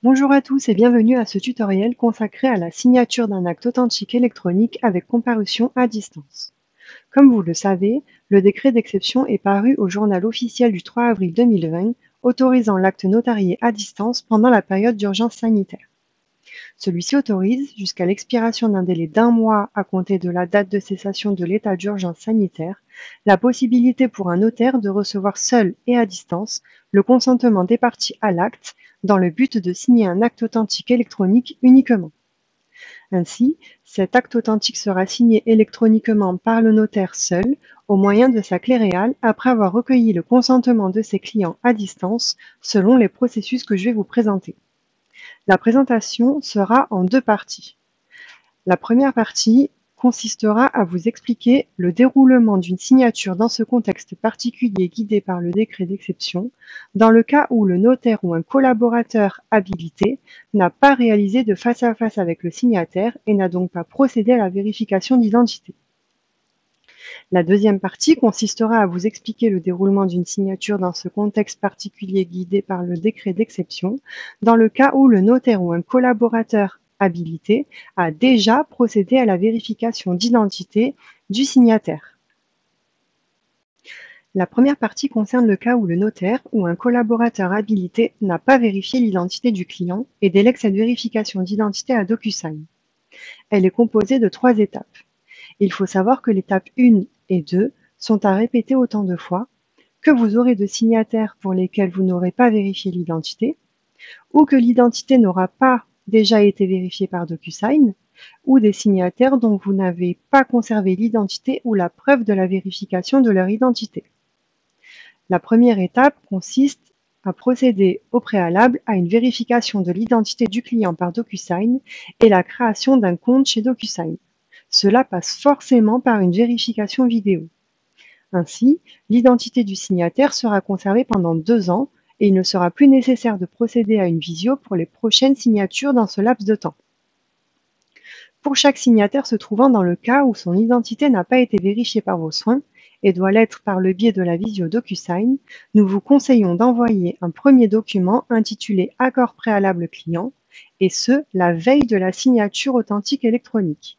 Bonjour à tous et bienvenue à ce tutoriel consacré à la signature d'un acte authentique électronique avec comparution à distance. Comme vous le savez, le décret d'exception est paru au journal officiel du 3 avril 2020, autorisant l'acte notarié à distance pendant la période d'urgence sanitaire. Celui-ci autorise, jusqu'à l'expiration d'un délai d'un mois à compter de la date de cessation de l'état d'urgence sanitaire, la possibilité pour un notaire de recevoir seul et à distance le consentement des parties à l'acte dans le but de signer un acte authentique électronique uniquement. Ainsi, cet acte authentique sera signé électroniquement par le notaire seul au moyen de sa clé réale après avoir recueilli le consentement de ses clients à distance selon les processus que je vais vous présenter. La présentation sera en deux parties. La première partie consistera à vous expliquer le déroulement d'une signature dans ce contexte particulier guidé par le décret d'exception, dans le cas où le notaire ou un collaborateur habilité n'a pas réalisé de face-à-face avec le signataire et n'a donc pas procédé à la vérification d'identité. La deuxième partie consistera à vous expliquer le déroulement d'une signature dans ce contexte particulier guidé par le décret d'exception, dans le cas où le notaire ou un collaborateur habilité a déjà procédé à la vérification d'identité du signataire. La première partie concerne le cas où le notaire ou un collaborateur habilité n'a pas vérifié l'identité du client et délègue cette vérification d'identité à DocuSign. Elle est composée de 3 étapes. Il faut savoir que l'étape 1 et 2 sont à répéter autant de fois, que vous aurez de signataires pour lesquels vous n'aurez pas vérifié l'identité, ou que l'identité n'aura pas déjà été vérifiée par DocuSign, ou des signataires dont vous n'avez pas conservé l'identité ou la preuve de la vérification de leur identité. La première étape consiste à procéder au préalable à une vérification de l'identité du client par DocuSign et la création d'un compte chez DocuSign. Cela passe forcément par une vérification vidéo. Ainsi, l'identité du signataire sera conservée pendant 2 ans et il ne sera plus nécessaire de procéder à une visio pour les prochaines signatures dans ce laps de temps. Pour chaque signataire se trouvant dans le cas où son identité n'a pas été vérifiée par vos soins et doit l'être par le biais de la visio DocuSign, nous vous conseillons d'envoyer un premier document intitulé « Accord préalable client » et ce, la veille de la signature authentique électronique.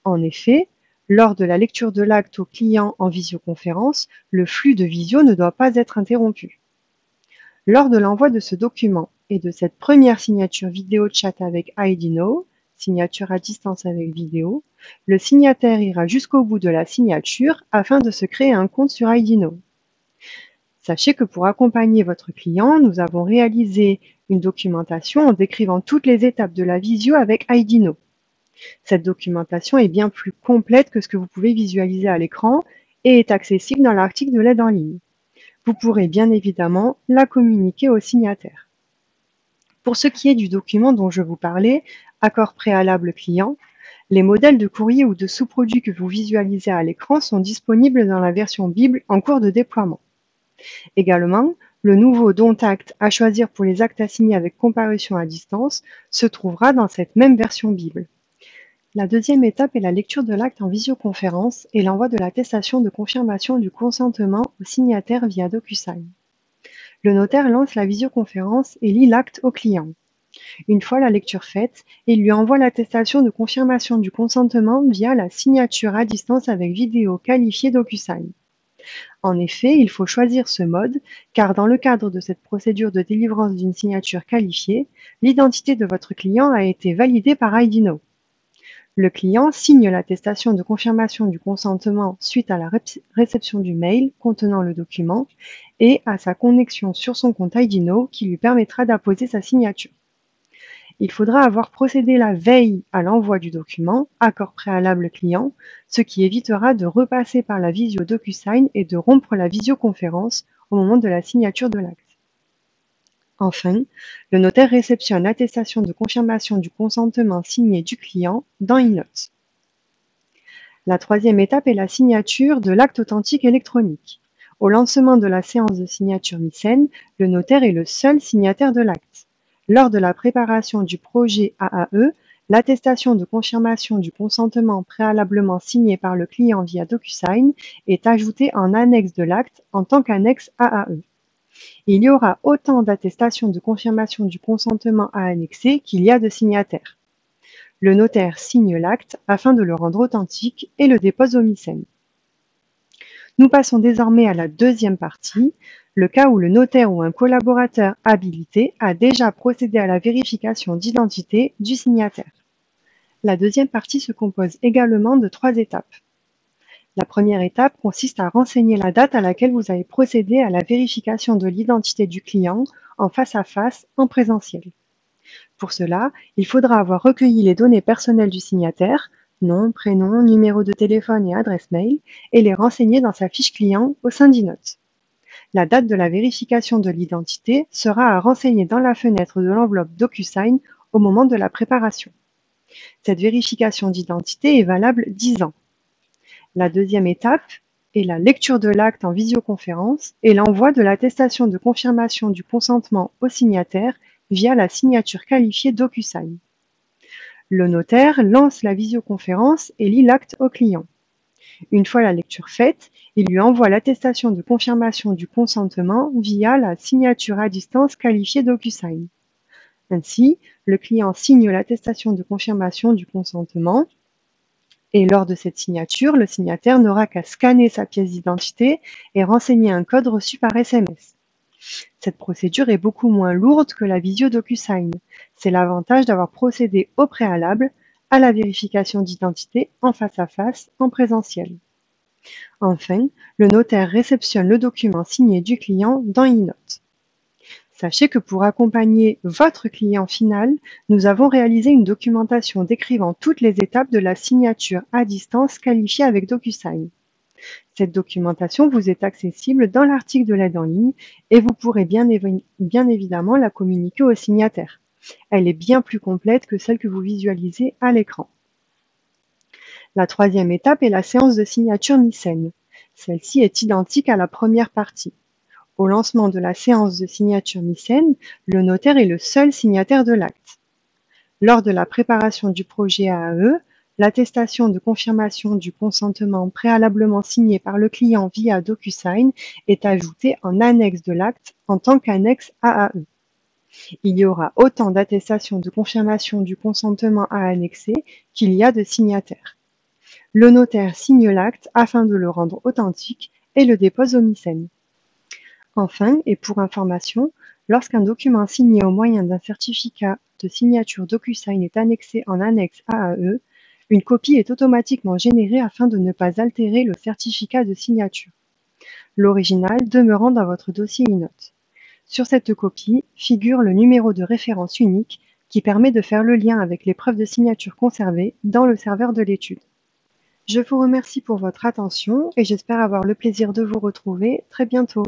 En effet, lors de la lecture de l'acte au client en visioconférence, le flux de visio ne doit pas être interrompu. Lors de l'envoi de ce document et de cette première signature vidéo chat avec IDNow, signature à distance avec vidéo, le signataire ira jusqu'au bout de la signature afin de se créer un compte sur IDNow. Sachez que pour accompagner votre client, nous avons réalisé une documentation en décrivant toutes les étapes de la visio avec IDNow. Cette documentation est bien plus complète que ce que vous pouvez visualiser à l'écran et est accessible dans l'article de l'aide en ligne. Vous pourrez bien évidemment la communiquer au signataire. Pour ce qui est du document dont je vous parlais, accord préalable client, les modèles de courrier ou de sous-produits que vous visualisez à l'écran sont disponibles dans la version Bible en cours de déploiement. Également, le nouveau Don't Act à choisir pour les actes assignés avec comparution à distance se trouvera dans cette même version Bible. La deuxième étape est la lecture de l'acte en visioconférence et l'envoi de l'attestation de confirmation du consentement au signataire via DocuSign. Le notaire lance la visioconférence et lit l'acte au client. Une fois la lecture faite, il lui envoie l'attestation de confirmation du consentement via la signature à distance avec vidéo qualifiée DocuSign. En effet, il faut choisir ce mode, car dans le cadre de cette procédure de délivrance d'une signature qualifiée, l'identité de votre client a été validée par IDNow. Le client signe l'attestation de confirmation du consentement suite à la réception du mail contenant le document et à sa connexion sur son compte IDNow qui lui permettra d'apposer sa signature. Il faudra avoir procédé la veille à l'envoi du document, accord préalable client, ce qui évitera de repasser par la visio DocuSign et de rompre la visioconférence au moment de la signature de l'acte. Enfin, le notaire réceptionne l'attestation de confirmation du consentement signé du client dans eNote. La troisième étape est la signature de l'acte authentique électronique. Au lancement de la séance de signature MICEN, le notaire est le seul signataire de l'acte. Lors de la préparation du projet AAE, l'attestation de confirmation du consentement préalablement signé par le client via DocuSign est ajoutée en annexe de l'acte en tant qu'annexe AAE. Il y aura autant d'attestations de confirmation du consentement à annexer qu'il y a de signataires. Le notaire signe l'acte afin de le rendre authentique et le dépose au MICEN. Nous passons désormais à la deuxième partie, le cas où le notaire ou un collaborateur habilité a déjà procédé à la vérification d'identité du signataire. La deuxième partie se compose également de 3 étapes. La première étape consiste à renseigner la date à laquelle vous avez procédé à la vérification de l'identité du client en face à face, en présentiel. Pour cela, il faudra avoir recueilli les données personnelles du signataire, nom, prénom, numéro de téléphone et adresse mail, et les renseigner dans sa fiche client au sein d'eNote. La date de la vérification de l'identité sera à renseigner dans la fenêtre de l'enveloppe DocuSign au moment de la préparation. Cette vérification d'identité est valable 10 ans. La deuxième étape est la lecture de l'acte en visioconférence et l'envoi de l'attestation de confirmation du consentement au signataire via la signature qualifiée DocuSign. Le notaire lance la visioconférence et lit l'acte au client. Une fois la lecture faite, il lui envoie l'attestation de confirmation du consentement via la signature à distance qualifiée DocuSign. Ainsi, le client signe l'attestation de confirmation du consentement et lors de cette signature, le signataire n'aura qu'à scanner sa pièce d'identité et renseigner un code reçu par SMS. Cette procédure est beaucoup moins lourde que la visio DocuSign. C'est l'avantage d'avoir procédé au préalable à la vérification d'identité en face à face, en présentiel. Enfin, le notaire réceptionne le document signé du client dans eNote. Sachez que pour accompagner votre client final, nous avons réalisé une documentation décrivant toutes les étapes de la signature à distance qualifiée avec DocuSign. Cette documentation vous est accessible dans l'article de l'aide en ligne et vous pourrez bien évidemment la communiquer au signataire. Elle est bien plus complète que celle que vous visualisez à l'écran. La troisième étape est la séance de signature MICEN. Celle-ci est identique à la première partie. Au lancement de la séance de signature MICEN, le notaire est le seul signataire de l'acte. Lors de la préparation du projet AAE, l'attestation de confirmation du consentement préalablement signé par le client via DocuSign est ajoutée en annexe de l'acte en tant qu'annexe AAE. Il y aura autant d'attestations de confirmation du consentement à annexer qu'il y a de signataires. Le notaire signe l'acte afin de le rendre authentique et le dépose au MICEN. Enfin, et pour information, lorsqu'un document signé au moyen d'un certificat de signature DocuSign est annexé en annexe AAE, une copie est automatiquement générée afin de ne pas altérer le certificat de signature, l'original demeurant dans votre dossier eNote. Sur cette copie figure le numéro de référence unique qui permet de faire le lien avec les preuves de signature conservées dans le serveur de l'étude. Je vous remercie pour votre attention et j'espère avoir le plaisir de vous retrouver très bientôt.